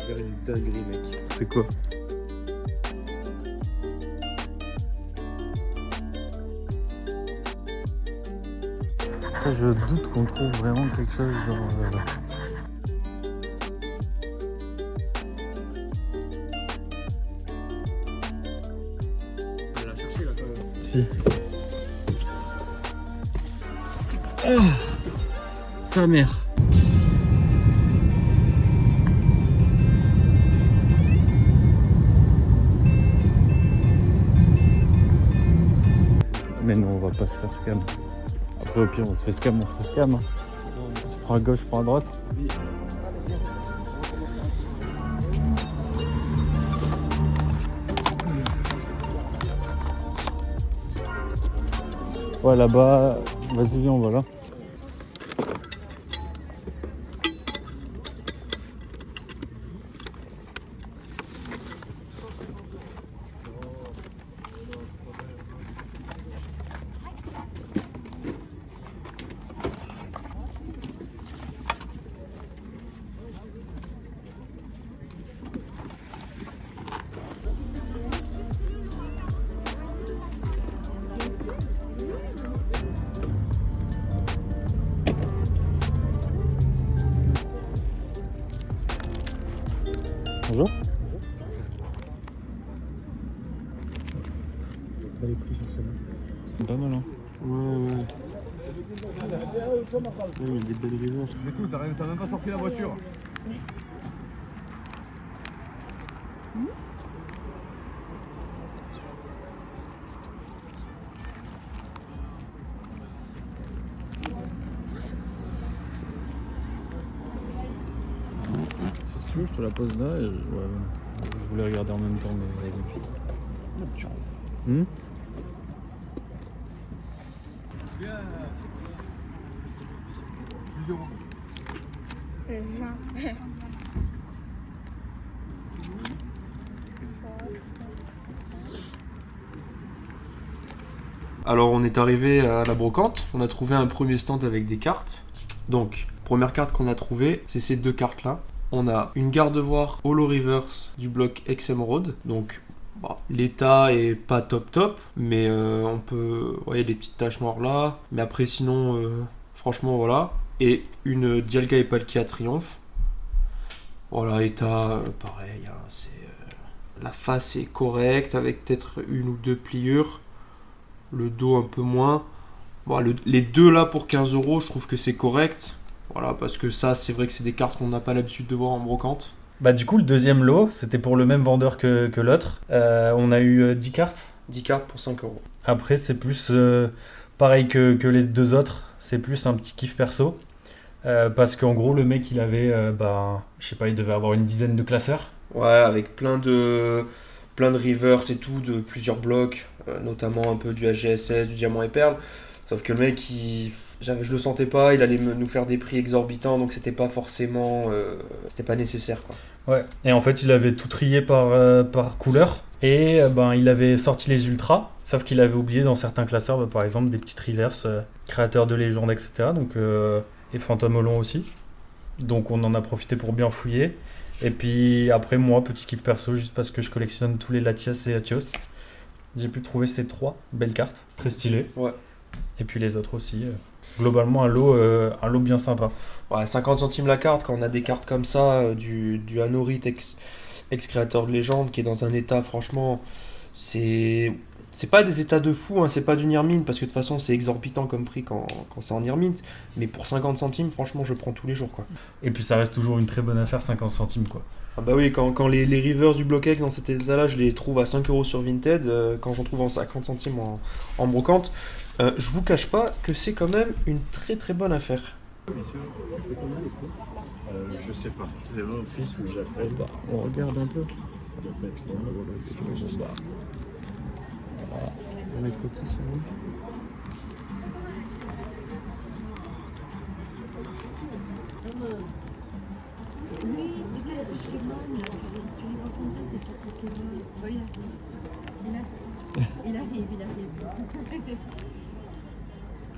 faire une dinguerie, mec. C'est quoi? Ça, je doute qu'on trouve vraiment quelque chose genre... On va la chercher là quand même. Si. Ah, sa mère. Mais non, on va pas se faire scam. Après, au pire, on se fait scam, Tu prends à gauche, tu prends à droite. Ouais, là-bas, vas-y, viens, on va là. Bonjour. Pas les prix sur celle-là. C'est pas mal, hein. Ouais. Il y a des belles rivers. Du coup, t'as même pas sorti la voiture. Si tu veux, je te la pose là. Et... Ouais, je voulais regarder en même temps, mais vas-y. Alors on est arrivé à la brocante, on a trouvé un premier stand avec des cartes. Donc, première carte qu'on a trouvée, c'est ces deux cartes là. On a une garde-voir Holo Reverse du bloc XM Road. Donc, l'état est pas top, mais on peut... Vous voyez les petites taches noires là. Mais après sinon, franchement voilà. Et une Dialga et Palkia Triomphe. Voilà, état pareil, hein, c'est... la face est correcte avec peut-être une ou deux pliures. Le dos un peu moins. Bon, les deux là pour 15 €, je trouve que c'est correct. Voilà, parce que ça, c'est vrai que c'est des cartes qu'on n'a pas l'habitude de voir en brocante. Bah du coup, le deuxième lot, c'était pour le même vendeur que l'autre. On a eu 10 cartes. 10 cartes pour 5 €. Après, c'est plus pareil que les deux autres. C'est plus un petit kiff perso. Parce qu'en gros, le mec, il avait, je sais pas, il devait avoir une dizaine de classeurs. Ouais, avec plein de rivers et tout, de plusieurs blocs, notamment un peu du HGSS, du Diamant et Perle. Sauf que le mec, je le sentais pas, il allait nous faire des prix exorbitants, donc c'était pas forcément... c'était pas nécessaire, quoi. Ouais. Et en fait, il avait tout trié par couleur. Et il avait sorti les ultras. Sauf qu'il avait oublié dans certains classeurs, par exemple, des petites reverses, créateurs de légende, etc. Donc, et Phantom Olon aussi. Donc on en a profité pour bien fouiller. Et puis après, moi, petit kiff perso, juste parce que je collectionne tous les Latias et Latios, j'ai pu trouver ces 3 belles cartes, très stylées. Ouais. Et puis les autres aussi. Globalement, un lot bien sympa. Ouais, 50 centimes la carte, quand on a des cartes comme ça, du Anorit ex-créateur de légende, qui est dans un état, franchement, c'est pas des états de fou, hein, c'est pas du near mint, parce que de toute façon, c'est exorbitant comme prix quand c'est en near mint. Mais pour 50 centimes, franchement, je prends tous les jours, quoi. Et puis ça reste toujours une très bonne affaire, 50 centimes, quoi. Ah bah oui, quand les rivers du bloc X dans cet état-là, je les trouve à 5 € sur Vinted, quand j'en trouve en 50 centimes en brocante, je vous cache pas que c'est quand même une très très bonne affaire. Je sais pas. C'est mon fils ou j'appelle. On regarde un peu. On met de côté, c'est bon. Oui, regarde, je suis bonne. Tu lui vois combien des cartes Pokémon? Il arrive.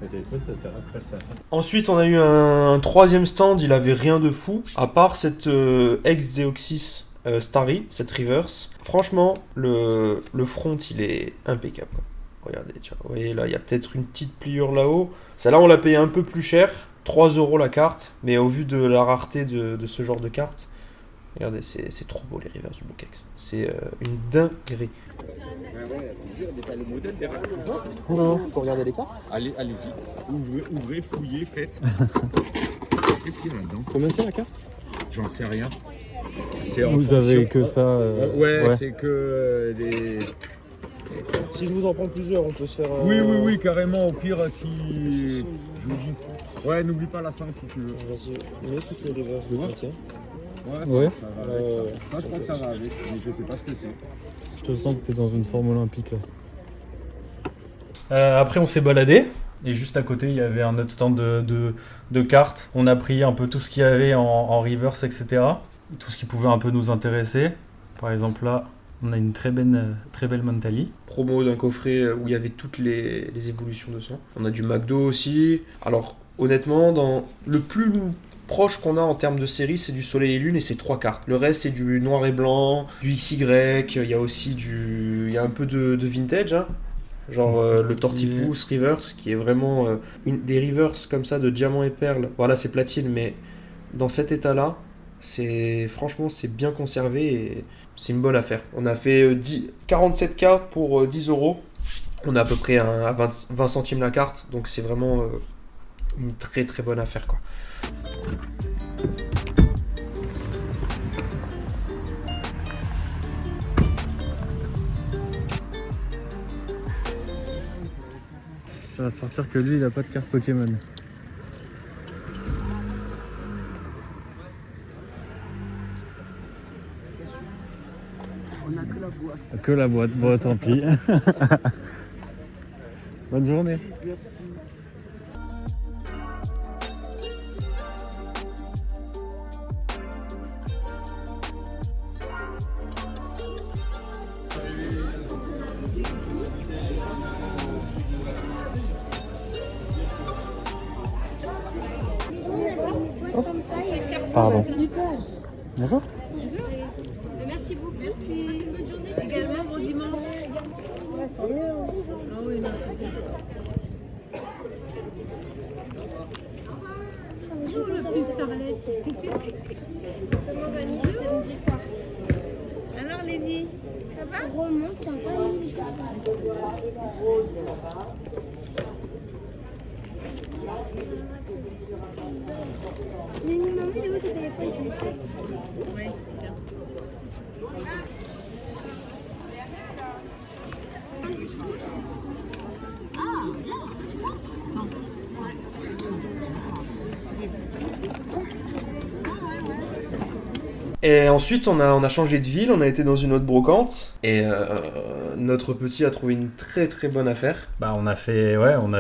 Le téléphone, ça sert à faire ça. Ensuite, on a eu un troisième stand, il avait rien de fou, à part cette ex-Deoxys Starry, cette reverse. Franchement, le front, il est impeccable, quoi. Regardez, tu vois, vous voyez là, il y a peut-être une petite pliure là-haut. Celle-là, on l'a payé un peu plus cher, 3 € la carte, mais au vu de la rareté de ce genre de carte, regardez, c'est trop beau les reverse du Bokex. C'est une dinguerie. Le modèle derrière. Faut regarder les cartes. Allez-y. Ouvrez, fouillez, faites. Qu'est-ce qu'il y a là-dedans? Combien c'est la carte? J'en sais rien. Vous avez que ça. Ouais, c'est que les. Si je vous en prends plusieurs, on peut se faire... Oui, carrément. Au pire, si. Je vous dis. Ouais, n'oublie pas la 5 si tu veux. Vas-y, mets toutes les reverse de côté. Ouais. Ça va avec. Ça, je crois que ça va avec, mais je sais pas ce que c'est. Je te sens que t'es dans une forme olympique là. Après, on s'est baladé. Et juste à côté, il y avait un autre stand de cartes. On a pris un peu tout ce qu'il y avait en reverse, etc. Tout ce qui pouvait un peu nous intéresser. Par exemple, là, on a une très belle Mentali. Promo d'un coffret où il y avait toutes les évolutions de son. On a du McDo aussi. Alors, honnêtement, dans le plus proche qu'on a en termes de série, c'est du Soleil et Lune et c'est 3 cartes. Le reste, c'est du noir et blanc, du XY, il y a aussi il y a un peu de vintage, hein. Genre le Tortipousse Reverse, qui est vraiment des reverse comme ça de diamant et perles. Voilà, c'est platine, mais dans cet état-là, franchement, c'est bien conservé et c'est une bonne affaire. On a fait 47 cartes pour 10 €. On a à peu près à 20 centimes la carte, donc c'est vraiment une très très bonne affaire, quoi. Ça va sortir que lui, il a pas de carte Pokémon. On a que la boîte. Que la boîte, bon tant pis. Bonne journée. Merci. Comme ça, Pardon. Super. Bonjour. Merci beaucoup. Merci. Bonne journée. Également, bon dimanche. Ah oui, merci. Bonjour le plus Scarlett. Alors Lénie, ça va? Remonte, c'est encore Mais maman, il est où ton téléphone? Tu le passes? Oui. Et ensuite, on a changé de ville, on a été dans une autre brocante, et notre petit a trouvé une très très bonne affaire. Bah on a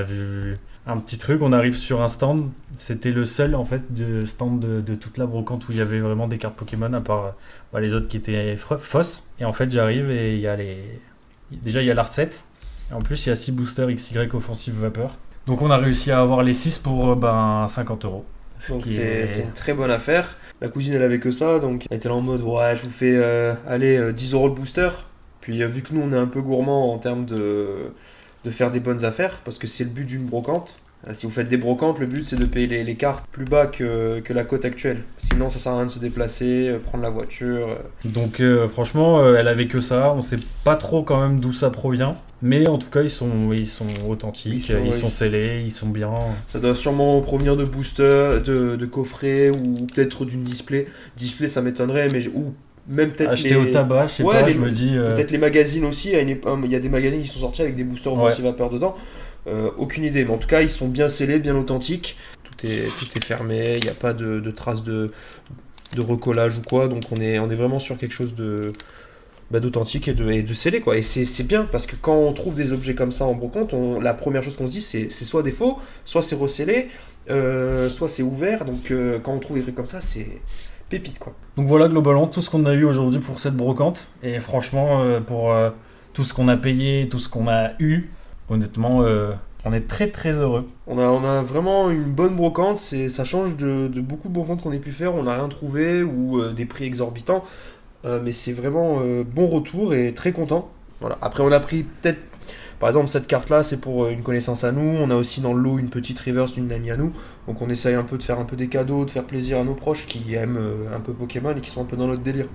vu un petit truc, on arrive sur un stand, c'était le seul en fait de stand de toute la brocante où il y avait vraiment des cartes Pokémon à part les autres qui étaient fausses. Et en fait j'arrive et il y a déjà il y a l'art set, et en plus il y a 6 boosters XY offensive vapeur. Donc on a réussi à avoir les 6 pour 50 €. Donc c'est une très bonne affaire. La cousine elle avait que ça, donc elle était là en mode ouais je vous fais 10 € le booster. Puis vu que nous on est un peu gourmand en termes de faire des bonnes affaires, parce que c'est le but d'une brocante. Si vous faites des brocantes, le but c'est de payer les cartes plus bas que la cote actuelle. Sinon ça sert à rien de se déplacer, prendre la voiture. Donc franchement elle avait que ça, on sait pas trop quand même d'où ça provient. Mais en tout cas ils sont authentiques, ils sont scellés, ils sont bien. Ça doit sûrement provenir de boosters, de coffrets ou peut-être d'une display. Display ça m'étonnerait, mais ou même peut-être acheter au tabac, je sais pas, je me dis. Peut-être les magazines aussi, il y a des magazines qui sont sortis avec des boosters offensive vapeur dedans. Aucune idée, mais en tout cas ils sont bien scellés, bien authentiques. Tout est fermé, il n'y a pas de traces de recollage ou quoi, donc on est vraiment sur quelque chose d'authentique et de scellé, quoi. Et c'est bien parce que quand on trouve des objets comme ça en brocante, la première chose qu'on se dit c'est soit des faux, soit c'est recellé, soit c'est ouvert. Donc quand on trouve des trucs comme ça, c'est pépite, quoi. Donc voilà globalement tout ce qu'on a eu aujourd'hui pour cette brocante. Et franchement pour tout ce qu'on a payé, tout ce qu'on a eu, honnêtement On est très très heureux. On a vraiment une bonne brocante, ça change de beaucoup de brocantes qu'on ait pu faire, on n'a rien trouvé ou des prix exorbitants, mais c'est vraiment bon retour et très content. Voilà. Après on a pris peut-être, par exemple cette carte là c'est pour une connaissance à nous, on a aussi dans le lot une petite reverse d'une amie à nous, donc on essaye un peu de faire un peu des cadeaux, de faire plaisir à nos proches qui aiment un peu Pokémon et qui sont un peu dans notre délire.